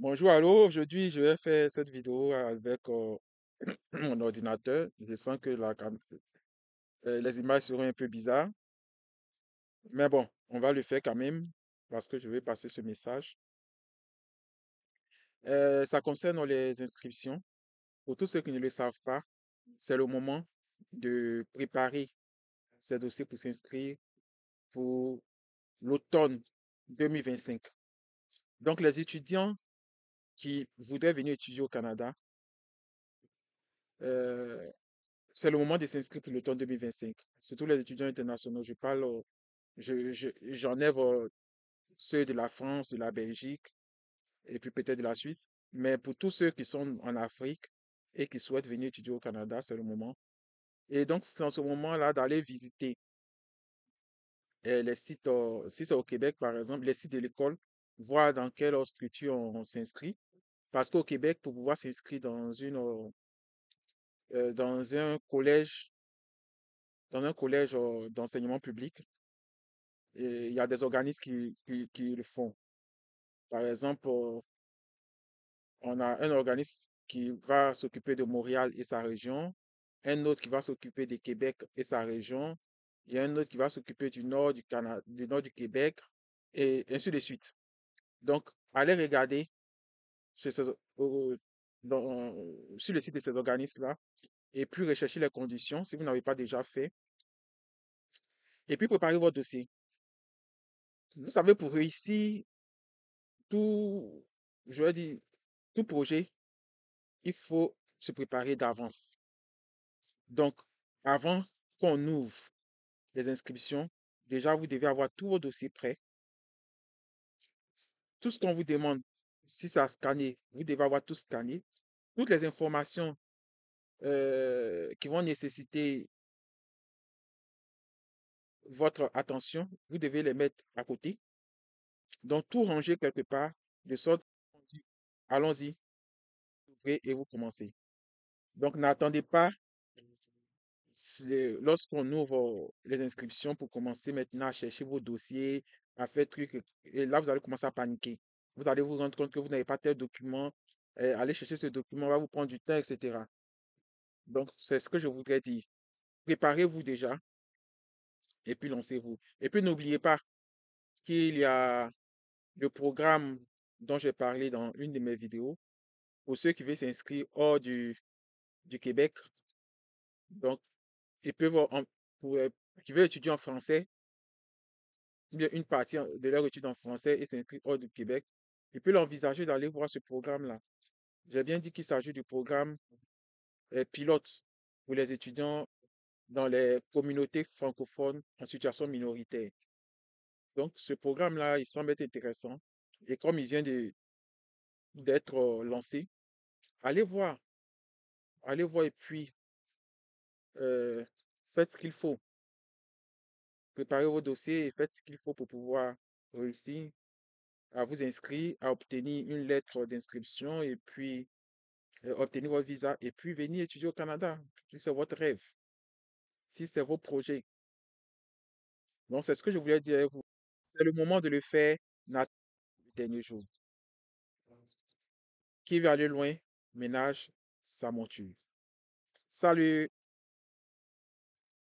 Bonjour, alors aujourd'hui je vais faire cette vidéo avec mon ordinateur. Je sens que les images seront un peu bizarres, mais bon, on va le faire quand même parce que je vais passer ce message. Ça concerne les inscriptions. Pour tous ceux qui ne le savent pas, c'est le moment de préparer ces dossiers pour s'inscrire pour l'automne 2025. Donc les étudiants qui voudraient venir étudier au Canada, euh, c'est le moment de s'inscrire pour l'automne 2025. Surtout les étudiants internationaux. Je parle, j'enlève ceux de la France, de la Belgique et puis peut-être de la Suisse. Mais pour tous ceux qui sont en Afrique et qui souhaitent venir étudier au Canada, c'est le moment. Et donc, c'est en ce moment-là d'aller visiter les sites, si c'est au Québec par exemple, les sites de l'école, voir dans quelle structure on s'inscrit. Parce qu'au Québec, pour pouvoir s'inscrire dans un collège d'enseignement public, et il y a des organismes qui le font. Par exemple, on a un organisme qui va s'occuper de Montréal et sa région, un autre qui va s'occuper de Québec et sa région, et un autre qui va s'occuper du nord du Canada, du nord du Québec, et ainsi de suite. Donc, allez regarder sur, sur le site de ces organismes-là, et puis rechercher les conditions si vous n'avez pas déjà fait, et puis préparez votre dossier. Vous savez, pour réussir tout, je vais dire, tout projet, il faut se préparer d'avance. Donc, avant qu'on ouvre les inscriptions, déjà, vous devez avoir tous vos dossiers prêts. Tout ce qu'on vous demande, si c'est à scanner, vous devez avoir tout scanné. Toutes les informations qui vont nécessiter votre attention, vous devez les mettre à côté. Donc, tout ranger quelque part, de sorte qu'on dit, allons-y, ouvrez et vous commencez. Donc, n'attendez pas lorsqu'on ouvre les inscriptions pour commencer maintenant à chercher vos dossiers, à faire trucs, et là, vous allez commencer à paniquer. Vous allez vous rendre compte que vous n'avez pas tel document, aller chercher ce document va vous prendre du temps, etc. Donc, c'est ce que je voudrais dire. Préparez-vous déjà et puis lancez-vous. Et puis, n'oubliez pas qu'il y a le programme dont j'ai parlé dans une de mes vidéos pour ceux qui veulent s'inscrire hors du Québec. Donc, ils peuvent, pour, qui veulent étudier en français, bien une partie de leur étude en français et s'inscrire hors du Québec, ils peuvent envisager d'aller voir ce programme-là. J'ai bien dit qu'il s'agit du programme pilote pour les étudiants dans les communautés francophones en situation minoritaire. Donc, ce programme-là, il semble être intéressant. Et comme il vient d'être lancé, allez voir, allez voir et puis euh, faites ce qu'il faut. Préparez vos dossiers et faites ce qu'il faut pour pouvoir réussir à vous inscrire, à obtenir une lettre d'inscription et puis obtenir votre visa et puis venir étudier au Canada, si c'est votre rêve, si c'est vos projets. Donc, c'est ce que je voulais dire à vous. C'est le moment de le faire, n'attendez pas le dernier jour. Qui veut aller loin, ménage sa monture. Salut!